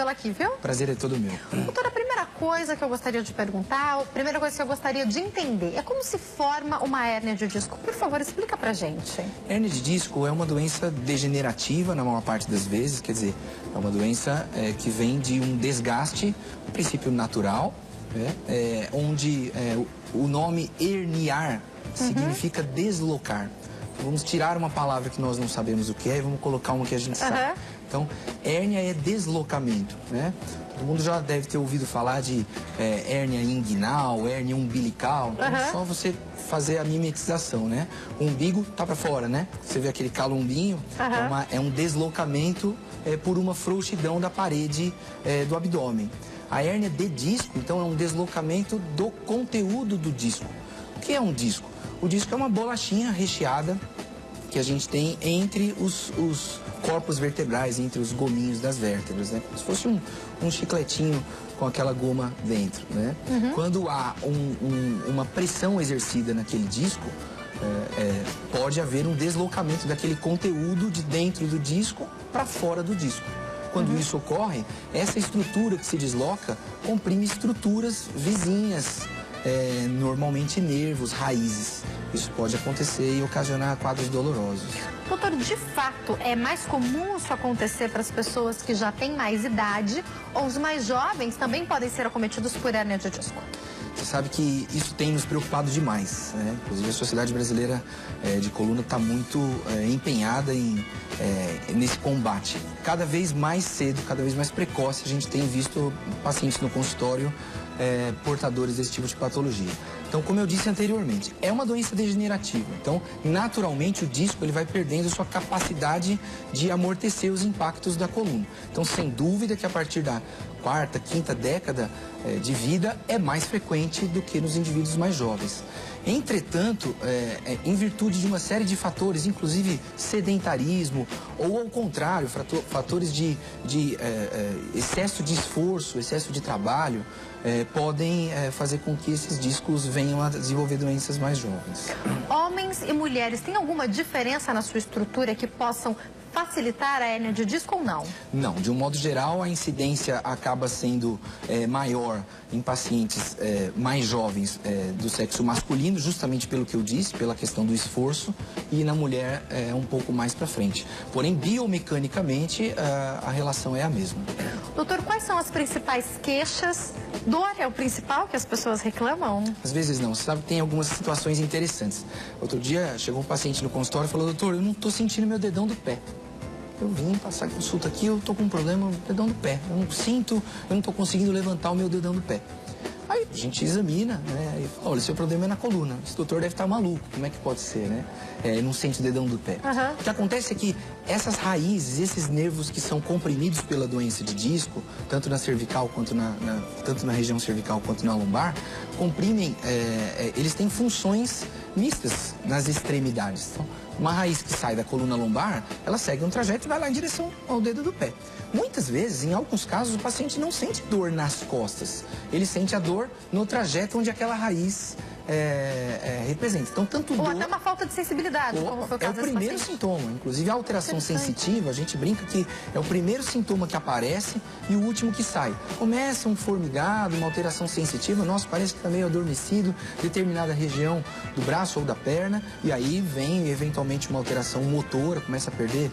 vê-la aqui, viu? Prazer é todo meu. Doutora, a primeira coisa que eu gostaria de perguntar, a primeira coisa que eu gostaria de entender é como se forma uma hérnia de disco. Por favor, explica pra gente. Hérnia de disco é uma doença degenerativa na maior parte das vezes, quer dizer, é uma doença que vem de um desgaste, um princípio natural, onde o nome herniar significa deslocar. Vamos tirar uma palavra que nós não sabemos o que é e vamos colocar uma que a gente sabe. Então, hérnia é deslocamento, né? Todo mundo já deve ter ouvido falar de hérnia inguinal, hérnia umbilical. Então, é só você fazer a mimetização, né? O umbigo tá para fora, né? Você vê aquele calombinho, é um deslocamento por uma frouxidão da parede do abdômen. A hérnia de disco, então, é um deslocamento do conteúdo do disco. O que é um disco? O disco é uma bolachinha recheada que a gente tem entre os corpos vertebrais, entre os gominhos das vértebras, né? Como se fosse um chicletinho com aquela goma dentro, né? Quando há uma pressão exercida naquele disco, pode haver um deslocamento daquele conteúdo de dentro do disco para fora do disco. Quando isso ocorre, essa estrutura que se desloca comprime estruturas vizinhas, normalmente nervos, raízes. Isso pode acontecer e ocasionar quadros dolorosos. Doutor, de fato, é mais comum isso acontecer para as pessoas que já têm mais idade ou os mais jovens também podem ser acometidos por hérnia de disco? Você sabe que isso tem nos preocupado demais, né? Inclusive a Sociedade Brasileira de Coluna está muito empenhada nesse combate. Cada vez mais cedo, cada vez mais precoce, a gente tem visto pacientes no consultório portadores desse tipo de patologia. Então, como eu disse anteriormente, é uma doença degenerativa. Então, naturalmente, o disco ele vai perdendo sua capacidade de amortecer os impactos da coluna. Então, sem dúvida que a partir da quarta, quinta década de vida é mais frequente do que nos indivíduos mais jovens. Entretanto, em virtude de uma série de fatores, inclusive sedentarismo, ou ao contrário, fatores de excesso de esforço, excesso de trabalho, podem fazer com que esses discos venham a desenvolver doenças mais jovens. Homens e mulheres, tem alguma diferença na sua estrutura que possam facilitar a hérnia de disco ou não? Não, de um modo geral a incidência acaba sendo maior em pacientes mais jovens do sexo masculino, justamente pelo que eu disse, pela questão do esforço, e na mulher um pouco mais para frente. Porém, biomecanicamente a relação é a mesma. Doutor, quais são as principais queixas? Dor é o principal que as pessoas reclamam? Às vezes não, você sabe que tem algumas situações interessantes. Outro dia chegou um paciente no consultório e falou: doutor, eu não estou sentindo meu dedão do pé. Eu vim passar consulta aqui, eu tô com um problema no dedão do pé. Eu não sinto, eu não tô conseguindo levantar o meu dedão do pé. Aí a gente examina, né? E fala: olha, seu problema é na coluna. Esse doutor deve estar maluco. Como é que pode ser, né? Não sente o dedão do pé. O que acontece é que essas raízes, esses nervos que são comprimidos pela doença de disco, tanto na cervical quanto tanto na região cervical quanto na lombar, comprimem, eles têm funções mistas nas extremidades. Então, uma raiz que sai da coluna lombar, ela segue um trajeto e vai lá em direção ao dedo do pé. Muitas vezes, em alguns casos, o paciente não sente dor nas costas. Ele sente a dor no trajeto onde aquela raiz representa. Então, tanto dor... Ou até uma falta de sensibilidade, como foi o caso É o primeiro sintoma. Inclusive, a alteração sensitiva, a gente brinca que é o primeiro sintoma que aparece e o último que sai. Começa um formigado, uma alteração sensitiva, nossa, parece que está meio adormecido, determinada região do braço ou da perna, e aí vem, eventualmente, uma alteração motora, começa a perder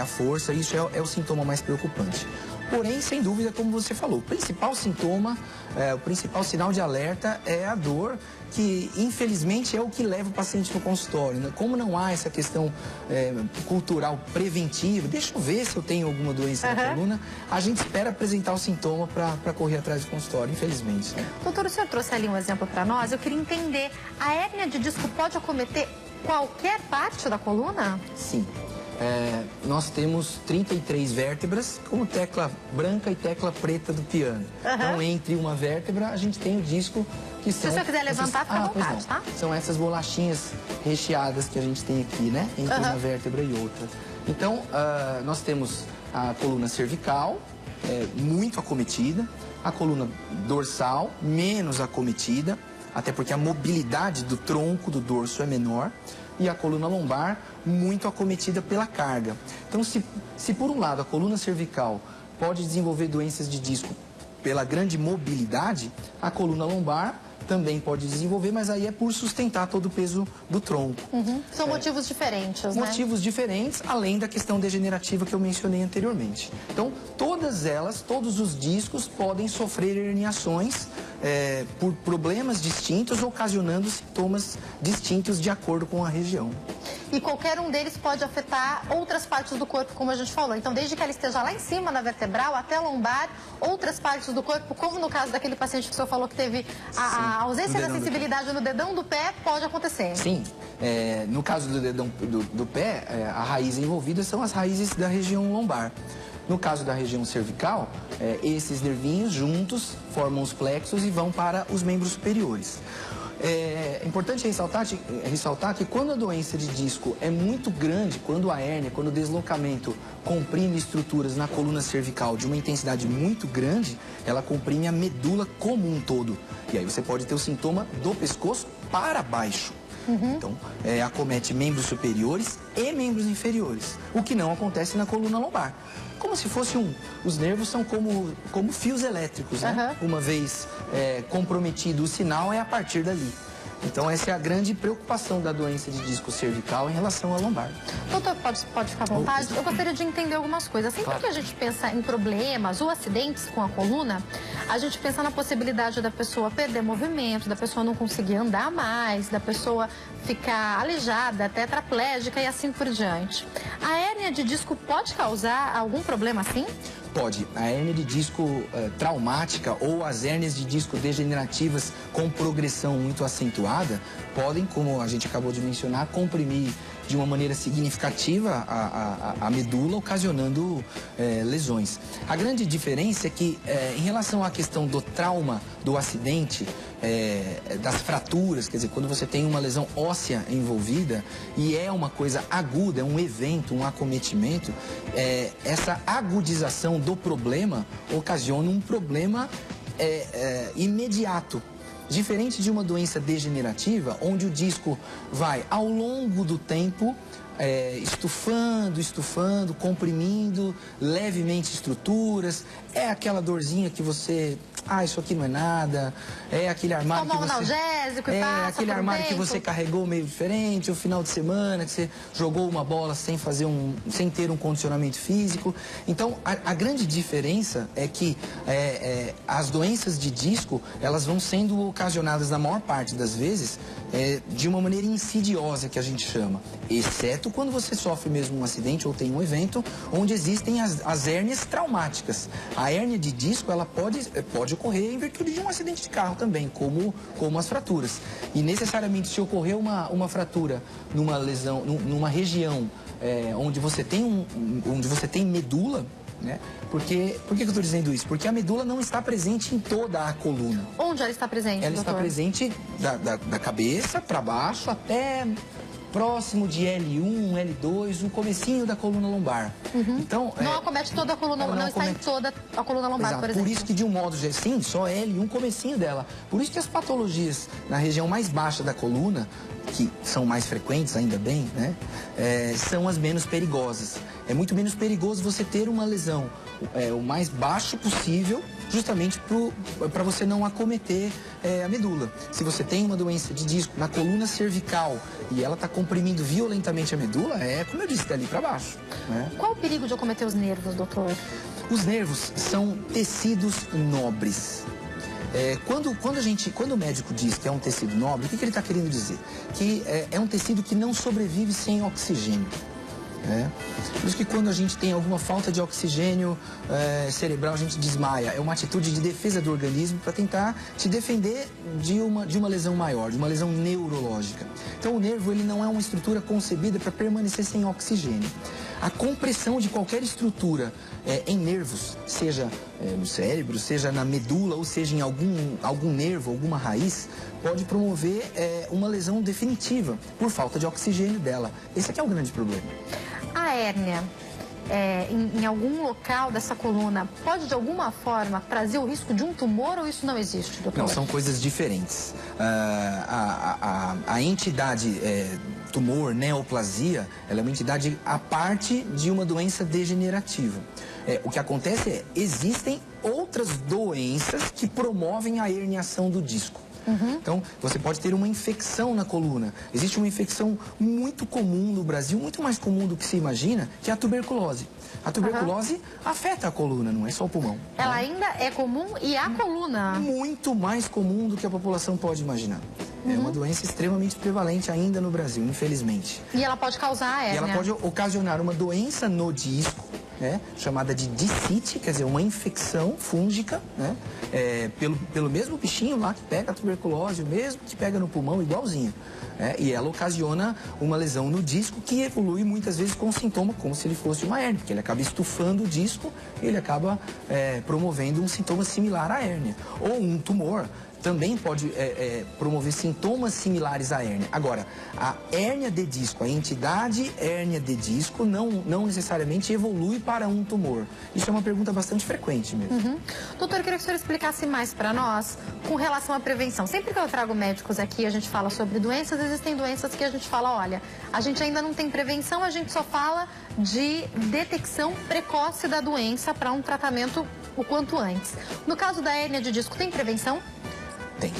a força, isso é o sintoma mais preocupante. Porém, sem dúvida, como você falou, o principal sintoma, o principal sinal de alerta é a dor, que infelizmente é o que leva o paciente no consultório, né? Como não há essa questão cultural preventiva, deixa eu ver se eu tenho alguma doença na coluna, a gente espera apresentar o sintoma para correr atrás do consultório, infelizmente. Né? Doutor, o senhor trouxe ali um exemplo para nós, eu queria entender, a hérnia de disco pode acometer qualquer parte da coluna? Sim. Nós temos 33 vértebras, como tecla branca e tecla preta do piano. Então, entre uma vértebra, a gente tem o disco que são... Se o senhor quiser levantar, fica à vontade, tá? São essas bolachinhas recheadas que a gente tem aqui, né? Entre uma vértebra e outra. Então, nós temos a coluna cervical, muito acometida, a coluna dorsal, menos acometida, até porque a mobilidade do tronco do dorso é menor, e a coluna lombar muito acometida pela carga. Então, se por um lado a coluna cervical pode desenvolver doenças de disco pela grande mobilidade. A coluna lombar também pode desenvolver, mas aí é por sustentar todo o peso do tronco. São motivos diferentes, né? Motivos diferentes, além da questão degenerativa que eu mencionei anteriormente. Então, todos os discos podem sofrer herniações por problemas distintos, ocasionando sintomas distintos de acordo com a região. E qualquer um deles pode afetar outras partes do corpo, como a gente falou. Então, desde que ela esteja lá em cima na vertebral, até a lombar, outras partes do corpo, como no caso daquele paciente que o senhor falou que teve a ausência da sensibilidade no dedão do pé, pode acontecer. Sim. No caso do dedão do pé, a raiz envolvida são as raízes da região lombar. No caso da região cervical, esses nervinhos juntos formam os plexos e vão para os membros superiores. É importante ressaltar que quando a doença de disco é muito grande, quando a hérnia, quando o deslocamento comprime estruturas na coluna cervical de uma intensidade muito grande, ela comprime a medula como um todo. E aí você pode ter o sintoma do pescoço para baixo. Então, acomete membros superiores e membros inferiores, o que não acontece na coluna lombar. Como se fosse os nervos são como fios elétricos, né? Uma vez comprometido o sinal, é a partir dali. Então, essa é a grande preocupação da doença de disco cervical em relação à lombar. Doutor, pode ficar à vontade? Eu gostaria de entender algumas coisas. Sempre que a gente pensa em problemas ou acidentes com a coluna, a gente pensa na possibilidade da pessoa perder movimento, da pessoa não conseguir andar mais, da pessoa ficar aleijada, tetraplégica e assim por diante. A hérnia de disco pode causar algum problema assim? Pode. A hérnia de disco traumática ou as hérnias de disco degenerativas com progressão muito acentuada podem, como a gente acabou de mencionar, comprimir de uma maneira significativa a medula, ocasionando lesões. A grande diferença é que, em relação à questão do trauma, do acidente, das fraturas, quer dizer, quando você tem uma lesão óssea envolvida e é uma coisa aguda, é um evento, um acometimento, essa agudização do problema ocasiona um problema imediato. Diferente de uma doença degenerativa, onde o disco vai, ao longo do tempo, estufando, comprimindo levemente estruturas. É aquela dorzinha que você... isso aqui não é nada. É aquele armário Toma um analgésico e passa aquele armário que você carregou meio diferente, o final de semana, que você jogou uma bola sem ter um condicionamento físico. Então, a grande diferença é que as doenças de disco, elas vão sendo ocasionadas, na maior parte das vezes, de uma maneira insidiosa, que a gente chama. Exceto quando você sofre mesmo um acidente ou tem um evento onde existem as hérnias traumáticas. A hérnia de disco, ela pode ocorrer em virtude de um acidente de carro também, como as fraturas. E necessariamente, se ocorrer uma fratura numa lesão, numa região onde você tem medula, né? Por que eu estou dizendo isso? Porque a medula não está presente em toda a coluna. Onde ela está presente, Ela doutor? está presente da cabeça para baixo até próximo de L1, L2, o comecinho da coluna lombar. Então, não acomete toda a coluna, não está em toda a coluna lombar, exato, por exemplo. por isso que, de um modo geral, sim, só L1, comecinho dela. Por isso que as patologias na região mais baixa da coluna, que são mais frequentes, ainda bem, né, são as menos perigosas. É muito menos perigoso você ter uma lesão o mais baixo possível, justamente para você não acometer a medula. Se você tem uma doença de disco na coluna cervical e ela está comprimindo violentamente a medula, como eu disse, dali para baixo. Né? Qual o perigo de acometer os nervos, doutor? Os nervos são tecidos nobres. Quando o médico diz que é um tecido nobre, o que ele está querendo dizer? Que é um tecido que não sobrevive sem oxigênio. Por isso que quando a gente tem alguma falta de oxigênio cerebral, a gente desmaia. É uma atitude de defesa do organismo para tentar te defender de uma lesão maior, de uma lesão neurológica. Então o nervo, ele não é uma estrutura concebida para permanecer sem oxigênio. A compressão de qualquer estrutura em nervos, seja no cérebro, seja na medula, ou seja em algum nervo, alguma raiz, pode promover uma lesão definitiva por falta de oxigênio dela. Esse aqui é o grande problema. A hérnia, em algum local dessa coluna, pode de alguma forma trazer o risco de um tumor ou isso não existe, doutor? Não, são coisas diferentes. A entidade tumor, neoplasia, ela é uma entidade à parte de uma doença degenerativa. o que acontece é, existem outras doenças que promovem a herniação do disco. Então, você pode ter uma infecção na coluna. Existe uma infecção muito comum no Brasil, muito mais comum do que se imagina, que é a tuberculose. A tuberculose afeta a coluna, não é só o pulmão. Ela ainda é comum e a coluna? Muito mais comum do que a população pode imaginar. É uma doença extremamente prevalente ainda no Brasil, infelizmente. E ela pode causar hérnia? E ela pode ocasionar uma doença no disco, né, chamada de discite, quer dizer, uma infecção fúngica, né, pelo mesmo bichinho lá que pega a tuberculose, o mesmo que pega no pulmão, igualzinho. E ela ocasiona uma lesão no disco que evolui muitas vezes com sintoma como se ele fosse uma hérnia, porque ele acaba estufando o disco e ele acaba promovendo um sintoma similar à hérnia. Ou um tumor também pode promover sintomas similares à hérnia. Agora, a hérnia de disco, a entidade hérnia de disco não necessariamente evolui para um tumor. Isso é uma pergunta bastante frequente mesmo. Doutor, eu queria que o senhor explicasse mais para nós com relação à prevenção. Sempre que eu trago médicos aqui, a gente fala sobre doenças, existem doenças que a gente fala, olha, a gente ainda não tem prevenção, a gente só fala de detecção precoce da doença para um tratamento o quanto antes. No caso da hérnia de disco, tem prevenção? Tem.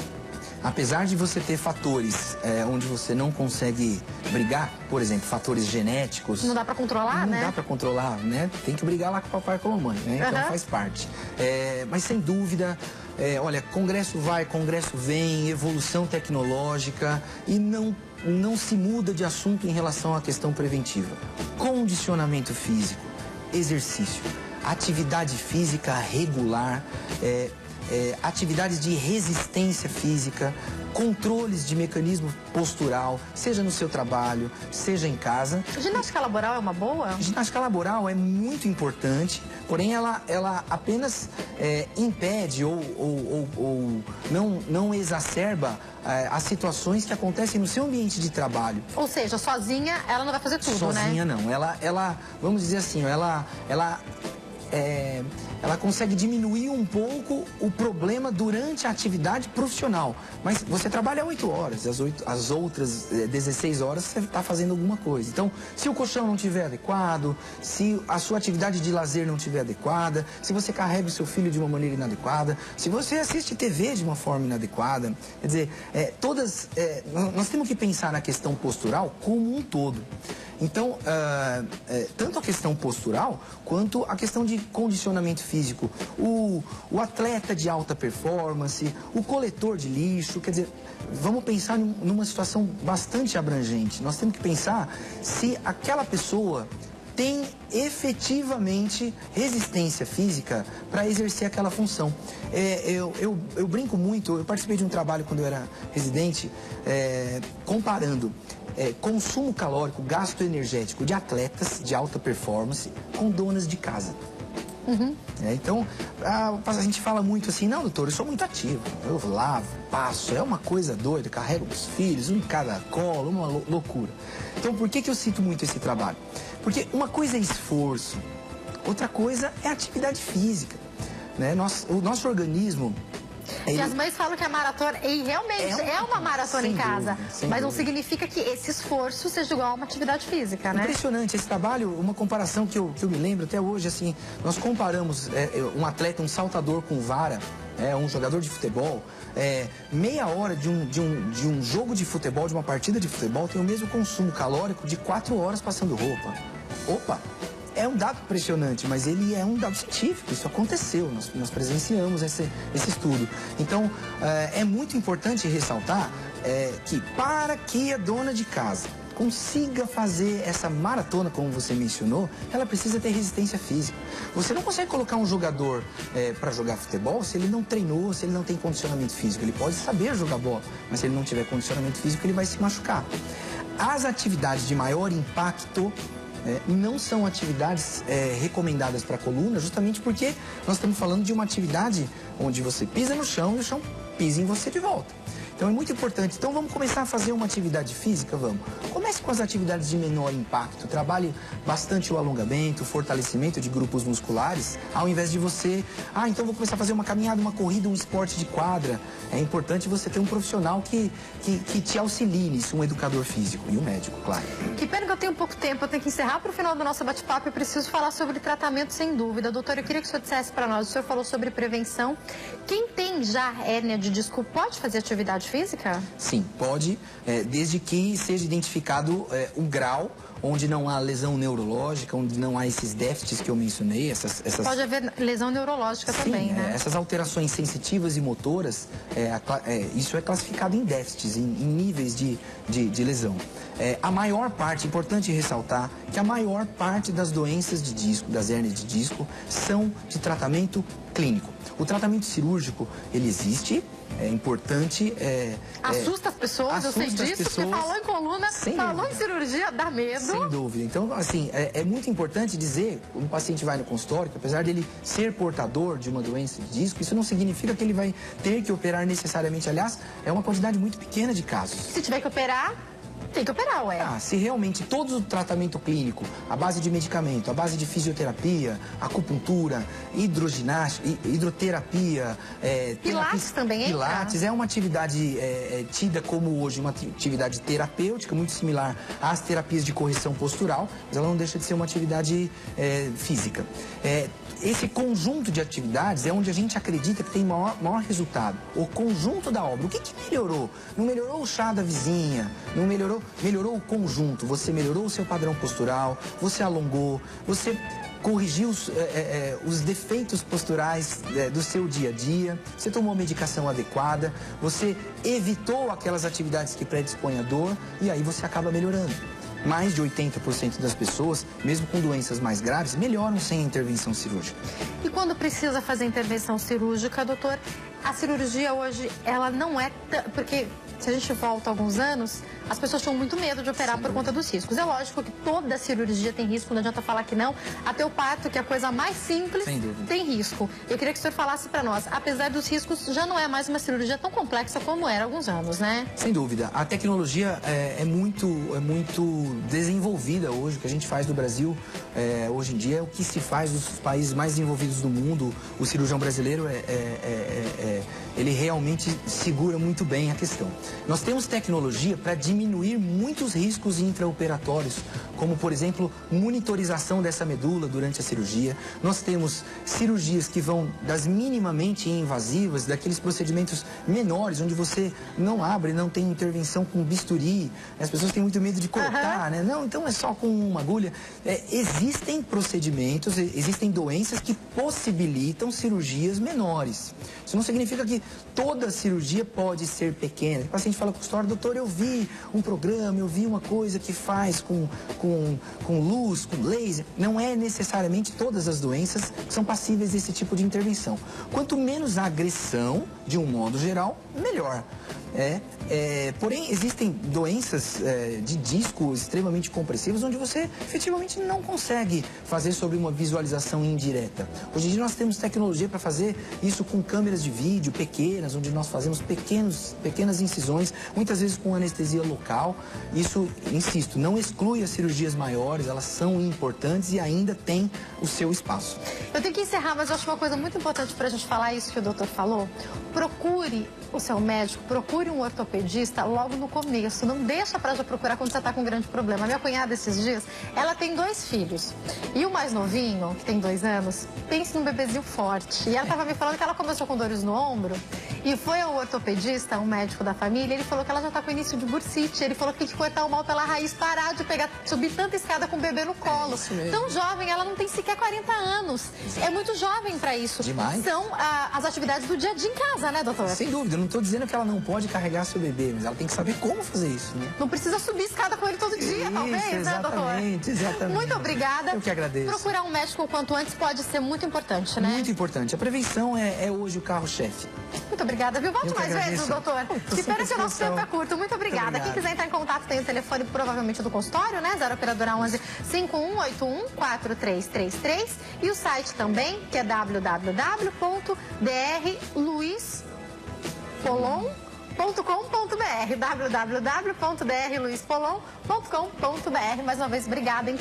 Apesar de você ter fatores onde você não consegue brigar, por exemplo, fatores genéticos... Não dá pra controlar, né? Não dá pra controlar, né? Tem que brigar lá com o papai e com a mamãe, né? Então faz parte. Mas sem dúvida, olha, congresso vai, congresso vem, evolução tecnológica e não se muda de assunto em relação à questão preventiva. Condicionamento físico, exercício, atividade física regular, atividades de resistência física, controles de mecanismo postural, seja no seu trabalho, seja em casa. Ginástica laboral é uma boa? Ginástica laboral é muito importante, porém ela apenas impede ou não exacerba as situações que acontecem no seu ambiente de trabalho. Ou seja, sozinha ela não vai fazer tudo, sozinha, né? Não. Ela, vamos dizer assim, ela consegue diminuir um pouco o problema durante a atividade profissional. Mas você trabalha 8 horas, as outras 16 horas você está fazendo alguma coisa. Então, se o colchão não estiver adequado, se a sua atividade de lazer não estiver adequada, se você carrega o seu filho de uma maneira inadequada, se você assiste TV de uma forma inadequada, quer dizer, nós temos que pensar na questão postural como um todo. Então, tanto a questão postural quanto a questão de condicionamento físico. O atleta de alta performance, o coletor de lixo, quer dizer, vamos pensar numa situação bastante abrangente. Nós temos que pensar se aquela pessoa tem efetivamente resistência física para exercer aquela função. Eu brinco muito, eu participei de um trabalho quando eu era residente, comparando consumo calórico, gasto energético de atletas de alta performance com donas de casa. Então, a gente fala muito assim, não, doutor, eu sou muito ativo, eu lavo, passo, é uma coisa doida, carrego os filhos, um em cada colo, uma loucura. Então, por que eu cito muito esse trabalho? Porque uma coisa é esforço, outra coisa é atividade física, né? O nosso organismo... E as mães falam que a maratona, e realmente é uma maratona em casa, mas não significa que esse esforço seja igual a uma atividade física, né? Impressionante esse trabalho, uma comparação que eu me lembro até hoje, assim, nós comparamos um atleta, um saltador com vara, um jogador de futebol, meia hora de um jogo de futebol, de uma partida de futebol, tem o mesmo consumo calórico de 4 horas passando roupa. Opa! É um dado impressionante, mas ele é um dado científico, isso aconteceu, nós presenciamos esse estudo. Então, é muito importante ressaltar que para que a dona de casa consiga fazer essa maratona, como você mencionou, ela precisa ter resistência física. Você não consegue colocar um jogador para jogar futebol se ele não treinou, se ele não tem condicionamento físico. Ele pode saber jogar bola, mas se ele não tiver condicionamento físico, ele vai se machucar. As atividades de maior impacto não são atividades recomendadas para a coluna, justamente porque nós estamos falando de uma atividade onde você pisa no chão e o chão pisa em você de volta. Então é muito importante. Então vamos começar a fazer uma atividade física? Vamos. Comece com as atividades de menor impacto. Trabalhe bastante o alongamento, o fortalecimento de grupos musculares, ao invés de você... então vou começar a fazer uma caminhada, uma corrida, um esporte de quadra. É importante você ter um profissional que te auxilie nisso, um educador físico e um médico, claro. Que pena que eu tenho pouco tempo, eu tenho que encerrar para o final do nosso bate-papo. Eu preciso falar sobre tratamento, sem dúvida. Doutor, eu queria que o senhor dissesse para nós, o senhor falou sobre prevenção. Quem tem já hérnia de disco pode fazer atividade física? Sim, pode, desde que seja identificado o grau onde não há lesão neurológica, onde não há esses déficits que eu mencionei, essas... Pode haver lesão neurológica também, né? Essas alterações sensitivas e motoras, isso é classificado em déficits, em níveis de lesão. A maior parte, importante ressaltar, que a maior parte das doenças de disco, das hérnias de disco, são de tratamento clínico. O tratamento cirúrgico, ele existe, é importante... assusta as pessoas, eu sei disso, porque falou em coluna, falou em cirurgia, dá medo. Sem dúvida. Então, assim, é muito importante dizer, quando o paciente vai no consultório, que apesar dele ser portador de uma doença de disco, isso não significa que ele vai ter que operar necessariamente. Aliás, é uma quantidade muito pequena de casos. Se tiver que operar... Tem que operar, ué. Se realmente todo o tratamento clínico, a base de medicamento, a base de fisioterapia, acupuntura, hidroterapia... Pilates também, hein? Pilates é uma atividade tida como hoje uma atividade terapêutica, muito similar às terapias de correção postural, mas ela não deixa de ser uma atividade física. Esse conjunto de atividades é onde a gente acredita que tem maior resultado. O conjunto da obra. O que melhorou? Não melhorou o chá da vizinha, não melhorou o conjunto. Você melhorou o seu padrão postural, você alongou, você corrigiu os defeitos posturais do seu dia a dia, você tomou a medicação adequada, você evitou aquelas atividades que predispõem à dor e aí você acaba melhorando. Mais de 80% das pessoas, mesmo com doenças mais graves, melhoram sem intervenção cirúrgica. E quando precisa fazer intervenção cirúrgica, doutor, a cirurgia hoje, ela não é... Porque se a gente volta alguns anos, as pessoas tinham muito medo de operar por conta dos riscos. É lógico que toda cirurgia tem risco, não adianta falar que não. Até o parto, que é a coisa mais simples, tem risco. Eu queria que o senhor falasse para nós, apesar dos riscos, já não é mais uma cirurgia tão complexa como era há alguns anos, né? Sem dúvida. A tecnologia é muito desenvolvida hoje. O que a gente faz no Brasil, hoje em dia, é o que se faz nos países mais desenvolvidos do mundo. O cirurgião brasileiro, ele realmente segura muito bem a questão. Nós temos tecnologia para diminuir muitos riscos intraoperatórios, como, por exemplo, monitorização dessa medula durante a cirurgia. Nós temos cirurgias que vão das minimamente invasivas, daqueles procedimentos menores, onde você não abre, não tem intervenção com bisturi. As pessoas têm muito medo de cortar, né? Não, então é só com uma agulha. Existem procedimentos, existem doenças que possibilitam cirurgias menores. Isso não significa que toda cirurgia pode ser pequena. O paciente fala com o consultório, doutor, eu vi um programa, eu vi uma coisa que faz com luz, com laser. Não é necessariamente todas as doenças que são passíveis desse tipo de intervenção. Quanto menos agressão, de um modo geral, melhor. Porém, existem doenças de disco extremamente compressivas onde você efetivamente não consegue fazer sobre uma visualização indireta. Hoje em dia nós temos tecnologia para fazer isso com câmeras de vídeo pequenas, onde nós fazemos pequenas incisões, muitas vezes com anestesia local. Isso, insisto, não exclui as cirurgias maiores, elas são importantes e ainda tem o seu espaço. Eu tenho que encerrar, mas eu acho uma coisa muito importante para a gente falar isso que o doutor falou. Procure o seu médico, procure um ortopedista logo no começo. Não deixa para já procurar quando você está com um grande problema. A minha cunhada, esses dias, ela tem 2 filhos. E o mais novinho, que tem 2 anos, pense num bebezinho forte. E ela estava me falando que ela começou com dores no ombro e foi ao ortopedista, um médico da família, ele falou que ela já está com início de bursite. Ele falou que tem que cortar o mal pela raiz, parar de subir tanta escada com o bebê no colo. Tão jovem, ela não tem sequer 40 anos. É muito jovem para isso. Demais. São as atividades do dia a dia em casa, né, doutor? Sem dúvida. Eu não estou dizendo que ela não pode carregar seu bebê, mas ela tem que saber como fazer isso, né? Não precisa subir escada com ele todo dia, isso, talvez, né, doutor? Exatamente. Muito obrigada. Eu que agradeço. Procurar um médico o quanto antes pode ser muito importante, né? Muito importante. A prevenção é hoje o carro-chefe. Muito obrigada, viu? Volte mais vezes, doutor. Que pena que o nosso tempo é curto. Muito obrigada. Quem quiser entrar em contato tem o telefone provavelmente do consultório, né? 0 operadora 11 5181 4333 e o site também, que é www.drluispolon.com.br. www.drluispolon.com.br. Mais uma vez, obrigada, hein?